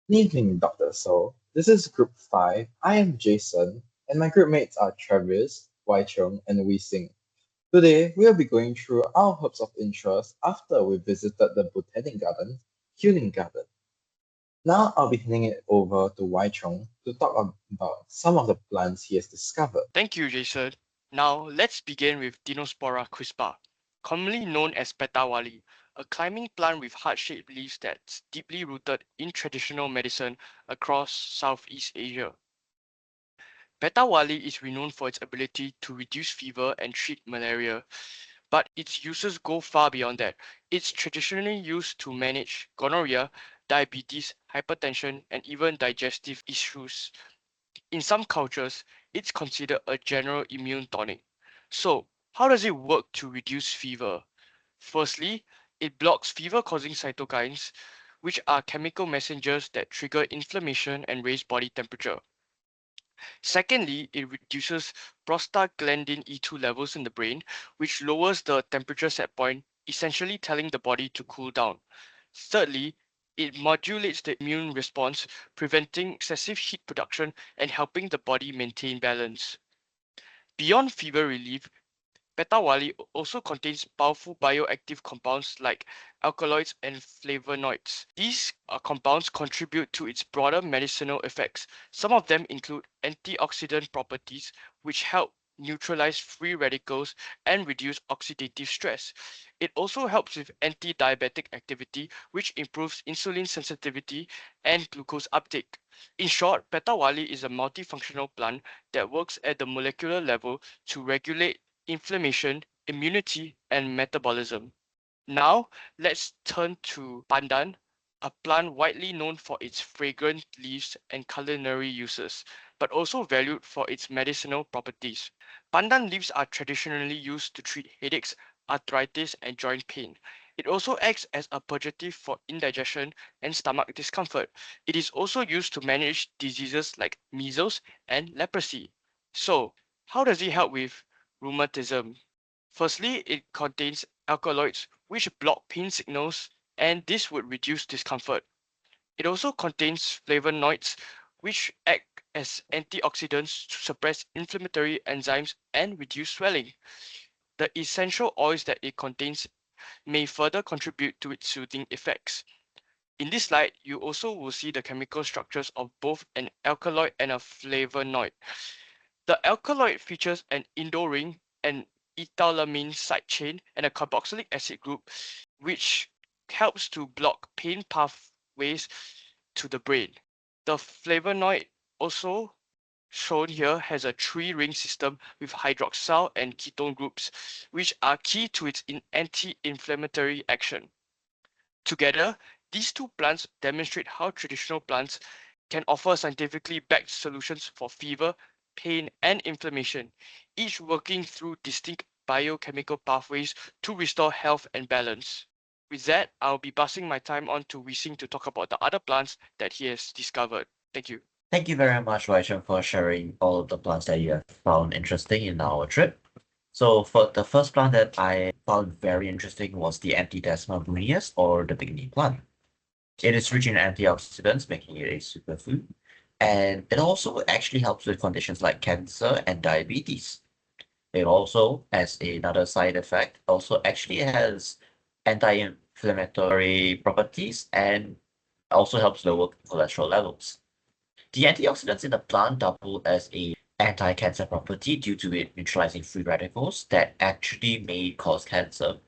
Good evening, Dr. So. This is Group 5. I am Jason, and my group mates are Travis, Wai Chung, and Wei Sing. Today, we'll be going through our herbs of interest after we visited the Botanic Garden, Healing Garden. Now, I'll be handing it over to Wai Chung to talk about some of the plants he has discovered. Thank you, Jason. Now, let's begin with Dinospora crispa, commonly known as petawali, a climbing plant with heart-shaped leaves that's deeply rooted in traditional medicine across Southeast Asia. Petawali is renowned for its ability to reduce fever and treat malaria, but its uses go far beyond that. It's traditionally used to manage gonorrhea, diabetes, hypertension, and even digestive issues. In some cultures, it's considered a general immune tonic. So, how does it work to reduce fever? Firstly, it blocks fever causing cytokines, which are chemical messengers that trigger inflammation and raise body temperature. Secondly, it reduces prostaglandin E2 levels in the brain, which lowers the temperature set point, essentially telling the body to cool down. Thirdly, it modulates the immune response, preventing excessive heat production and helping the body maintain balance. Beyond fever relief, Petawali also contains powerful bioactive compounds like alkaloids and flavonoids. These compounds contribute to its broader medicinal effects. Some of them include antioxidant properties, which help neutralize free radicals and reduce oxidative stress. It also helps with anti-diabetic activity, which improves insulin sensitivity and glucose uptake. In short, Petawali is a multifunctional plant that works at the molecular level to regulate inflammation, immunity, and metabolism. Now, let's turn to pandan, a plant widely known for its fragrant leaves and culinary uses, but also valued for its medicinal properties. Pandan leaves are traditionally used to treat headaches, arthritis, and joint pain. It also acts as a purgative for indigestion and stomach discomfort. It is also used to manage diseases like measles and leprosy. So, how does it help with rheumatism? Firstly, it contains alkaloids which block pain signals, and this would reduce discomfort. It also contains flavonoids which act as antioxidants to suppress inflammatory enzymes and reduce swelling. The essential oils that it contains may further contribute to its soothing effects. In this slide, you also will see the chemical structures of both an alkaloid and a flavonoid. The alkaloid features an indole ring, an ethylamine side chain, and a carboxylic acid group, which helps to block pain pathways to the brain. The flavonoid, also shown here, has a three-ring system with hydroxyl and ketone groups, which are key to its anti-inflammatory action. Together, these two plants demonstrate how traditional plants can offer scientifically backed solutions for fever, pain, and inflammation, each working through distinct biochemical pathways to restore health and balance. With that, I'll be passing my time on to Wising to talk about the other plants that he has discovered. Thank you. Thank you very much, Waishan, for sharing all of the plants that you have found interesting in our trip. So for the first plant that I found very interesting was the Antidesma bruneus or the beginning plant. It is rich in antioxidants, making it a superfood. And it also actually helps with conditions like cancer and diabetes. It also, as another side effect, also actually has anti-inflammatory properties and also helps lower cholesterol levels. The antioxidants in the plant double as a anti-cancer property due to it neutralizing free radicals that actually may cause cancer.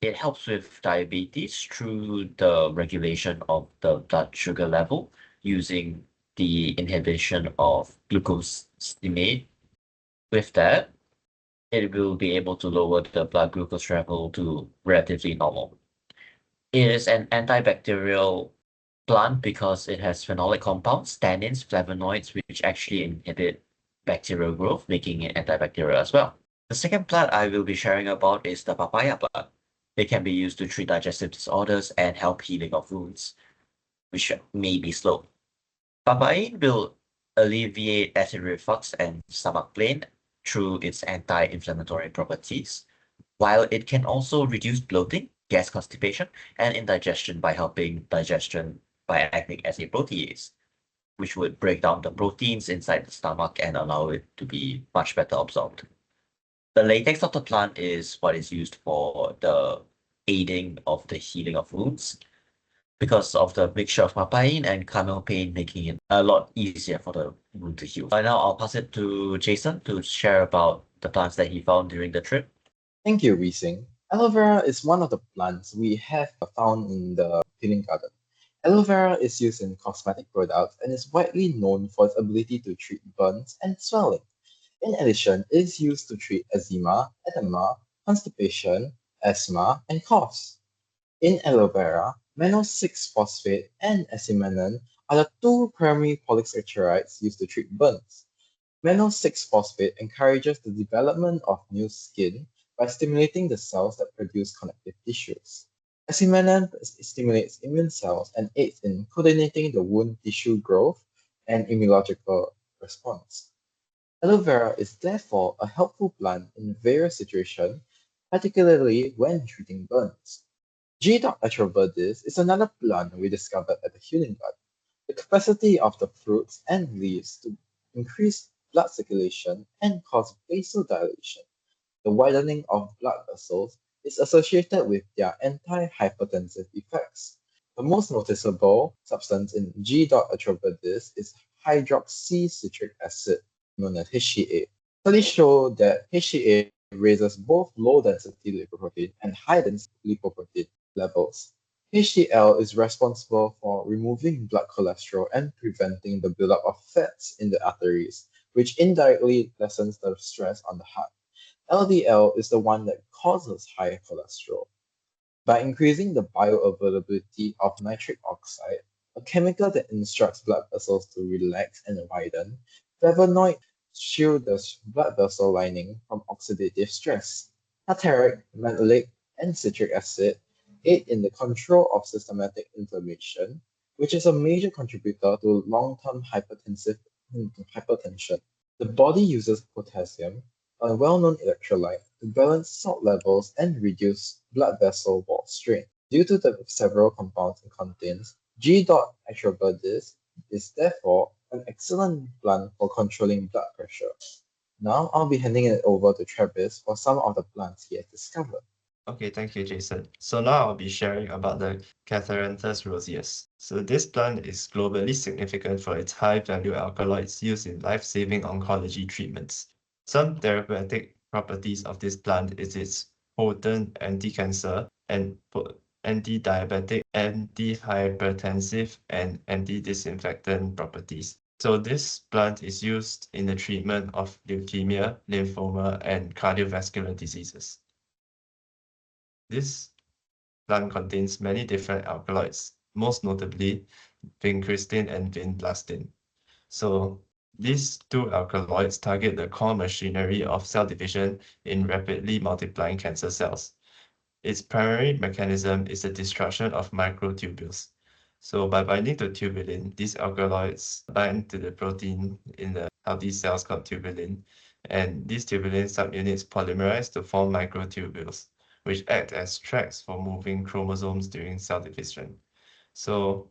It helps with diabetes through the regulation of the blood sugar level using the inhibition of glucose stimate. With that, it will be able to lower the blood glucose level to relatively normal. It is an antibacterial plant because it has phenolic compounds, tannins, flavonoids, which actually inhibit bacterial growth, making it antibacterial as well. The second plant I will be sharing about is the papaya plant. It can be used to treat digestive disorders and help healing of wounds, which may be slow. Papain will alleviate acid reflux and stomach pain through its anti-inflammatory properties, while it can also reduce bloating, gas constipation, and indigestion by helping digestion by acting as a protease, which would break down the proteins inside the stomach and allow it to be much better absorbed. The latex of the plant is what is used for the aiding of the healing of wounds because of the mixture of papain and camel pain, making it a lot easier for the wound to heal. By now, I'll pass it to Jason to share about the plants that he found during the trip. Thank you, Weesing. Aloe vera is one of the plants we have found in the healing garden. Aloe vera is used in cosmetic products and is widely known for its ability to treat burns and swelling. In addition, it is used to treat eczema, edema, constipation, asthma, and coughs. In aloe vera, mannose-6-phosphate and acemanon are the two primary polysaccharides used to treat burns. Mannose-6-phosphate encourages the development of new skin by stimulating the cells that produce connective tissues. Acemanon stimulates immune cells and aids in coordinating the wound tissue growth and immunological response. Aloe vera is therefore a helpful plant in various situations, particularly when treating burns. G. atroverdis is another plant we discovered at the healing garden. The capacity of the fruits and leaves to increase blood circulation and cause vasodilation. The widening of blood vessels is associated with their anti-hypertensive effects. The most noticeable substance in G. atroverdis is hydroxycitric acid, known as HCA. Studies show that HCA raises both low-density lipoprotein and high-density lipoprotein levels. HDL is responsible for removing blood cholesterol and preventing the buildup of fats in the arteries, which indirectly lessens the stress on the heart. LDL is the one that causes high cholesterol. By increasing the bioavailability of nitric oxide, a chemical that instructs blood vessels to relax and widen, flavonoids shield the blood vessel lining from oxidative stress. Tartaric, malate, and citric acid aid in the control of systematic inflammation, which is a major contributor to long-term hypertension. The body uses potassium, a well-known electrolyte, to balance salt levels and reduce blood vessel wall strain. Due to the several compounds it contains, G. atroverdis is therefore an excellent plant for controlling blood pressure. Now I'll be handing it over to Travis for some of the plants he has discovered. Okay, thank you, Jason. So now I'll be sharing about the Catharanthus roseus. So this plant is globally significant for its high-value alkaloids used in life-saving oncology treatments. Some therapeutic properties of this plant is its potent anti-cancer and anti-diabetic, anti-hypertensive, and anti-disinfectant properties. So this plant is used in the treatment of leukemia, lymphoma, and cardiovascular diseases. This plant contains many different alkaloids, most notably vincristine and vinblastine. So these two alkaloids target the core machinery of cell division in rapidly multiplying cancer cells. Its primary mechanism is the destruction of microtubules. So by binding to tubulin, these alkaloids bind to the protein in the healthy cells called tubulin, and these tubulin subunits polymerize to form microtubules, which act as tracks for moving chromosomes during cell division. So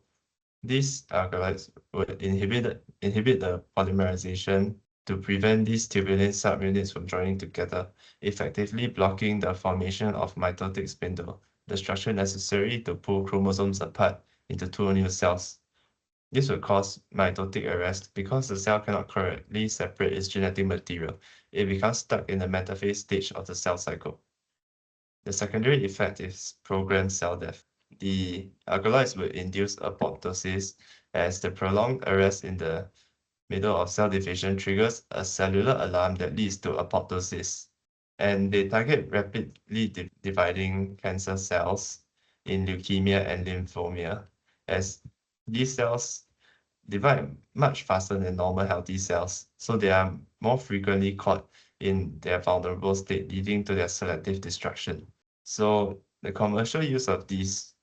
these alkaloids would inhibit the polymerization to prevent these tubulin subunits from joining together, effectively blocking the formation of mitotic spindle, the structure necessary to pull chromosomes apart into two new cells. This would cause mitotic arrest because the cell cannot correctly separate its genetic material. It becomes stuck in the metaphase stage of the cell cycle. The secondary effect is programmed cell death. The alkaloids will induce apoptosis as the prolonged arrest in the middle of cell division triggers a cellular alarm that leads to apoptosis. And they target rapidly dividing cancer cells in leukemia and lymphoma, as these cells divide much faster than normal healthy cells, so they are more frequently caught in their vulnerable state, leading to their selective destruction. So the commercial use of these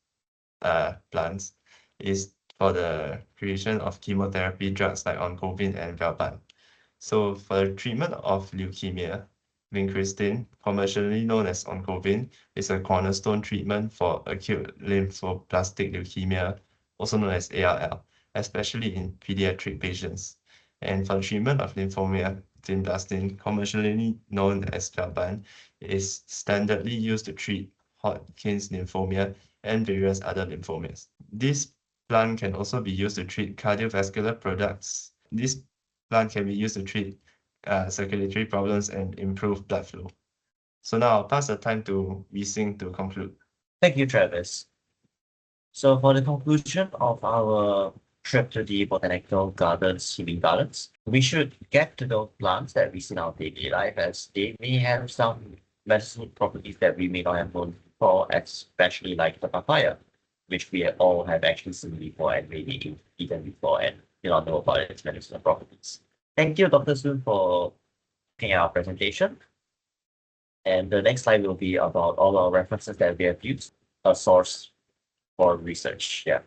plants is for the creation of chemotherapy drugs like oncovin and Velpan. So for the treatment of leukemia, vincristine, commercially known as oncovin, is a cornerstone treatment for acute lymphoblastic leukemia, also known as ARL, especially in pediatric patients. And for the treatment of lymphoma, vinblastine, commercially known as Felban, is standardly used to treat Hodgkin's lymphoma and various other lymphomas. This plant can also be used to treat cardiovascular products. This plant can be used to treat circulatory problems and improve blood flow. So now I'll pass the time to Wee-Sing to conclude. Thank you, Travis. So for the conclusion of our trip to the botanical gardens, healing gardens, we should get to know plants that we see in our daily life, as they may have some medicinal properties that we may not have known before, especially like the papaya, which we all have actually seen before and maybe eaten before and do not know about its medicinal properties. Thank you, Dr. Soon, for looking at our presentation. And the next slide will be about all our references that we have used, a source for research. Yeah.